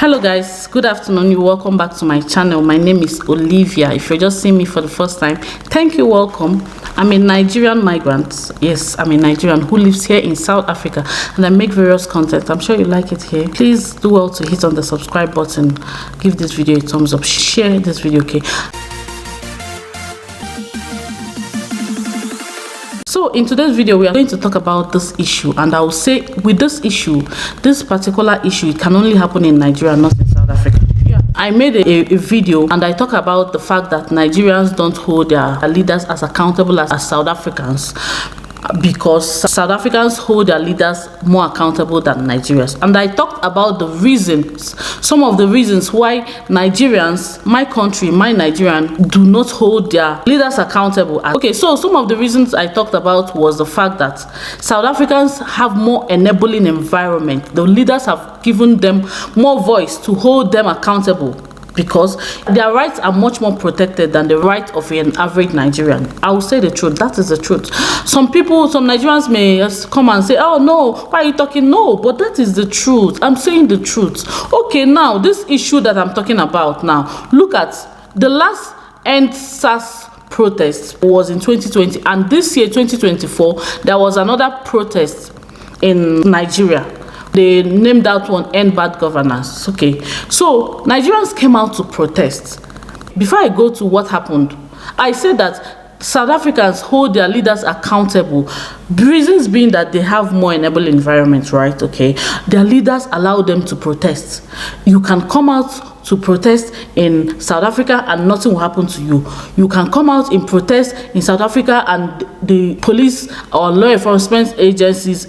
Hello guys, good afternoon. You welcome back to my channel. My name is Olivia. If you're just seeing me for the first time, thank you, welcome. I'm a Nigerian migrant. Yes, I'm a Nigerian who lives here in South Africa, and I make various content. I'm sure you like it here. Please do well to hit on the subscribe button, give this video a thumbs up, share this video, okay? So in today's video, we are going to talk about this issue, and I will say with this issue, this particular issue, it can only happen in Nigeria, not in South Africa. I made a video and I talk about the fact that Nigerians don't hold their leaders as accountable as South Africans, because South Africans hold their leaders more accountable than Nigerians. And I talked about the reasons, some of the reasons why Nigerians, my country, my Nigerian, do not hold their leaders accountable. Okay, so some of the reasons I talked about was the fact that South Africans have more enabling environment. The leaders have given them more voice to hold them accountable, because their rights are much more protected than the right of an average Nigerian. I will say the truth. That is the truth. Some Nigerians may just come and say, oh no, why are you talking? No, but that is the truth. I'm saying the truth. Okay, now this issue that I'm talking about now, look at the last End SARS protest was in 2020, and this year 2024 there was another protest in Nigeria. They named that one End Bad Governance. Okay, so Nigerians came out to protest. Before I go to what happened, I said that South Africans hold their leaders accountable. Reasons being that they have more enabling environment, right? Okay, their leaders allow them to protest. You can come out to protest in South Africa and nothing will happen to you. You can come out in protest in South Africa and the police or law enforcement agencies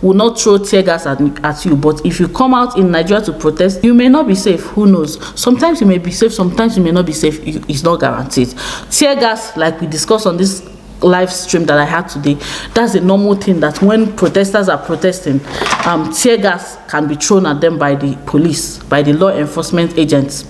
will not throw tear gas at you. But if you come out in Nigeria to protest, you may not be safe. Who knows? Sometimes you may be safe, sometimes you may not be safe. It's not guaranteed. Tear gas, like we discussed on this live stream that I had today, that's a normal thing, that when protesters are protesting, tear gas can be thrown at them by the police, by the law enforcement agents.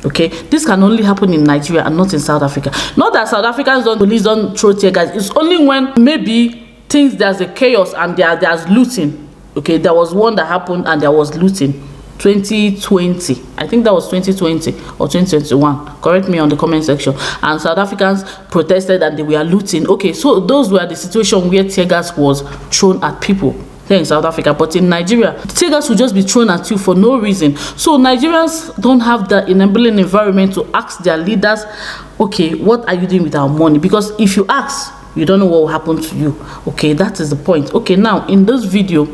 Okay, this can only happen in Nigeria and not in South Africa. Not that South Africans police don't throw tear gas. It's only when maybe there's a chaos and there's looting. Okay, there was one that happened and there was looting. 2020, I think that was 2020 or 2021, correct me on the comment section, and South Africans protested and they were looting. Okay, so those were the situation where tear gas was thrown at people here in South Africa. But in Nigeria, tear gas will just be thrown at you for no reason. So Nigerians don't have the enabling environment to ask their leaders, okay, what are you doing with our money? Because if you ask, you don't know what will happen to you. Okay, that is the point. Okay, now in this video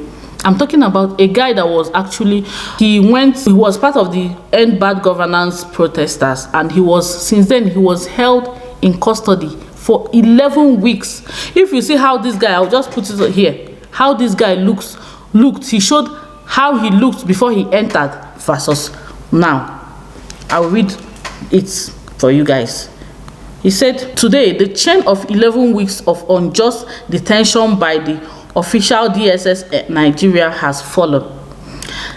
I'm talking about a guy that was actually, he was part of the End Bad Governance protesters, and since then he was held in custody for 11 weeks. If you see how this guy, I'll just put it here, how this guy looked, he showed how he looked before he entered versus now. I'll read it for you guys. He said, today the chain of 11 weeks of unjust detention by the official DSS Nigeria has fallen.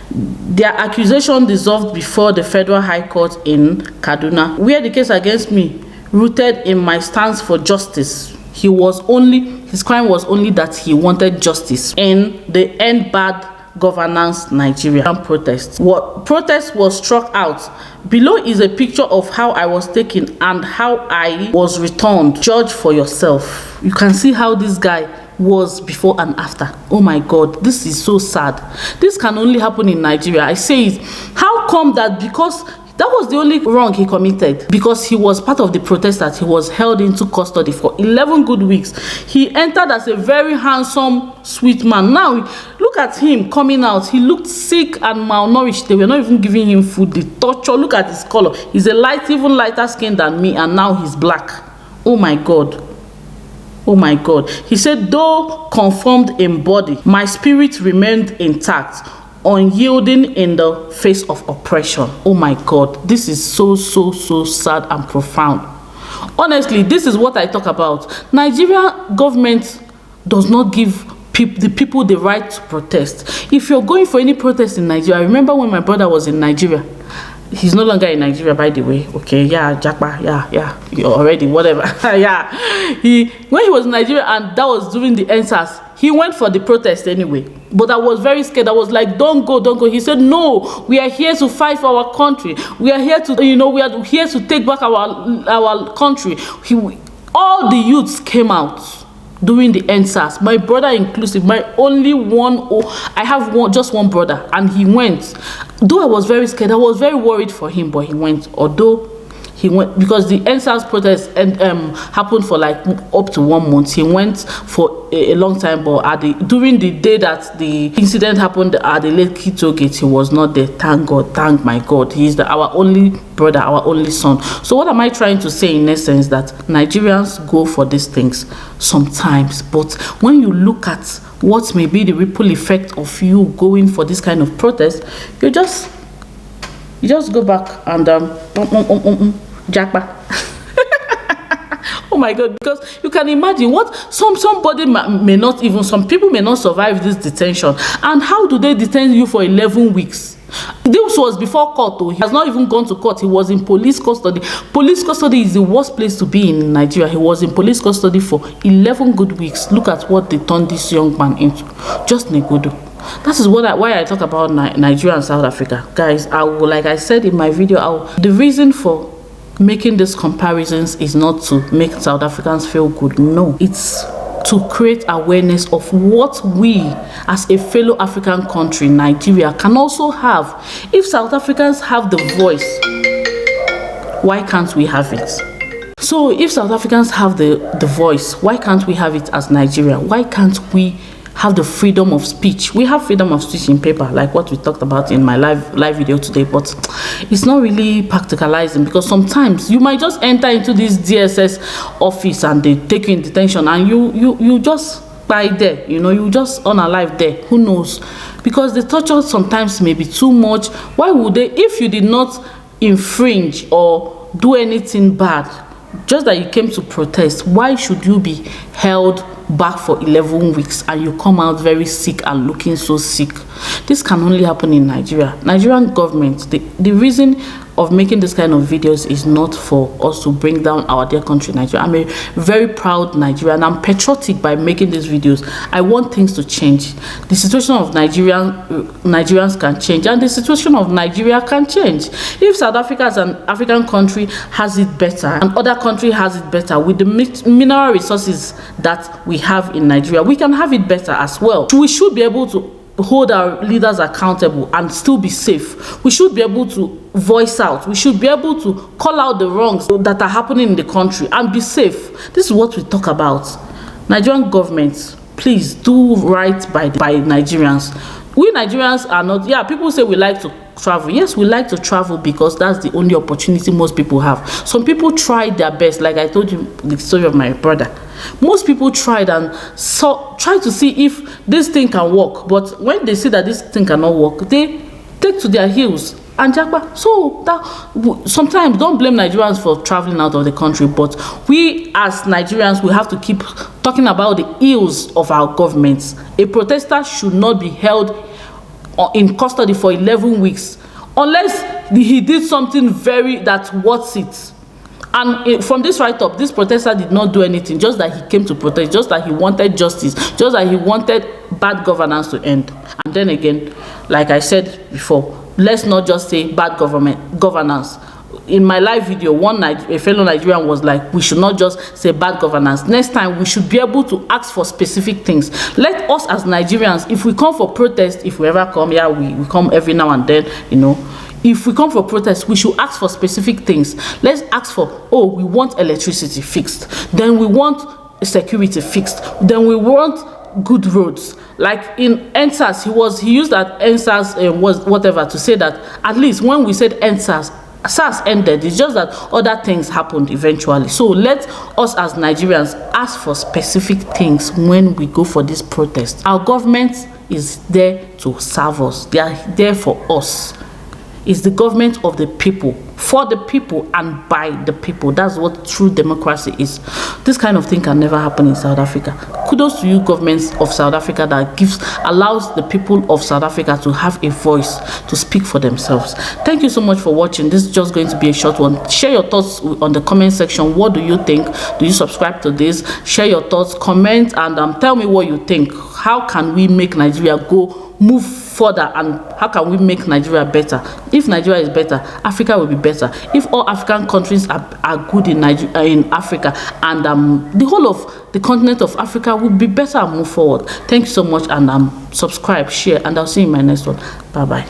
Their accusation dissolved before the Federal High Court in Kaduna, where the case against me, rooted in my stance for justice. His crime was only that he wanted justice in the End Bad Governance Nigerian protest. What protest was struck out. Below is a picture of how I was taken and how I was returned. Judge for yourself. You can see how this guy was before and after. Oh my God, this is so sad. This can only happen in Nigeria. I say it. How come that? Because that was the only wrong he committed, because he was part of the protest that he was held into custody for 11 good weeks. He entered as a very handsome, sweet man. Now look at him coming out. He looked sick and malnourished. They were not even giving him food. The torture. Look at his color. He's even lighter skin than me, and now he's black. Oh my God. Oh my God. He said, though conformed in body, my spirit remained intact, unyielding in the face of oppression. Oh my God. This is so sad and profound. Honestly, this is what I talk about. Nigeria government does not give the people the right to protest. If you're going for any protest in Nigeria, I remember when my brother was in Nigeria. He's no longer in Nigeria, by the way. Okay, yeah, Jackpa, yeah, you're already, whatever. Yeah, when he was in Nigeria and that was during the NSAS, he went for the protest anyway. But I was very scared. I was like, don't go, don't go. He said, no, we are here to fight for our country. We are here to, you know, we are here to take back our country. All the youths came out during the NSAS, my brother inclusive, my only one. I have just one brother, and he went. Though I was very scared, I was very worried for him, but he went. Although he went because the NSAS protest happened for like up to 1 month. He went for a long time, but during the day that the incident happened at the Lake Kito Gate, he was not there. Thank God, thank my God. He's our only brother, our only son. So what am I trying to say in essence? That Nigerians go for these things sometimes, but when you look at what may be the ripple effect of you going for this kind of protest, you just go back and jackpot. Oh my God, because you can imagine what somebody may not even, some people may not survive this detention. And how do they detain you for 11 weeks? This was before court though. He has not even gone to court. He was in police custody. Police custody is the worst place to be in Nigeria. He was in police custody for 11 good weeks. Look at what they turned this young man into. Just Negodo. That is why I talk about Nigeria and South Africa. Guys, like I said in my video, the reason for making these comparisons is not to make South Africans feel good. No, it's to create awareness of what we as a fellow African country, Nigeria, can also have. If South Africans have the voice, why can't we have it? So if South Africans have the voice, why can't we have it as Nigeria? Why can't we have the freedom of speech? We have freedom of speech in paper, like what we talked about in my live video today, but it's not really practicalizing, because sometimes you might just enter into this DSS office and they take you in detention and you just die there, you know, you just unalive there. Who knows? Because the torture sometimes may be too much. Why would they, if you did not infringe or do anything bad, just that you came to protest, why should you be held back for 11 weeks and you come out very sick and looking so sick? This can only happen in Nigeria. Nigerian government, the reason of making this kind of videos is not for us to bring down our dear country, Nigeria. I'm a very proud Nigerian. I'm patriotic by making these videos. I want things to change. The situation of Nigerians can change, and the situation of Nigeria can change. If South Africa as an African country has it better, and other country has it better with the mineral resources that we have in Nigeria, we can have it better as well. We should be able to hold our leaders accountable and still be safe. We should be able to voice out. We should be able to call out the wrongs that are happening in the country and be safe. This is what we talk about. Nigerian government, please do right by Nigerians. We Nigerians are not, yeah, people say we like to travel. Yes, we like to travel because that's the only opportunity most people have. Some people tried their best, like I told you the story of my brother. Most people tried and try to see if this thing can work, but when they see that this thing cannot work, they take to their heels and jackpot. So that sometimes don't blame Nigerians for traveling out of the country, but we as Nigerians, we have to keep talking about the ills of our governments. A protester should not be held in custody for 11 weeks unless he did something that's worth it. And from this write-up, this protester did not do anything, just that he came to protest, just that he wanted justice, just that he wanted bad governance to end. And then again, like I said before, let's not just say bad governance. In my live video, a fellow Nigerian was like, we should not just say bad governance. Next time, we should be able to ask for specific things. Let us as Nigerians, if we come for protest, if we ever come, yeah, we come every now and then, you know. If we come for protest, we should ask for specific things. Let's ask for, oh, we want electricity fixed. Then we want security fixed. Then we want good roads. Like in NSAS, he used that NSAS was whatever to say that at least when we said NSAS, SARS ended. It's just that other things happened eventually. So let us as Nigerians ask for specific things when we go for this protest. Our government is there to serve us. They are there for us. is the government of the people, for the people, and by the people. That's what true democracy is. This kind of thing can never happen in South Africa. Kudos to you, governments of South Africa, that allows the people of South Africa to have a voice, to speak for themselves. Thank you so much for watching. This is just going to be a short one. Share your thoughts on the comment section. What do you think? Do you subscribe to this? Share your thoughts, comment, and tell me what you think. How can we make Nigeria move further, and how can we make Nigeria better? If Nigeria is better, Africa will be better. If all African countries are good in Africa, and the whole of the continent of Africa will be better and move forward. Thank you so much, and subscribe, share, and I'll see you in my next one. Bye bye.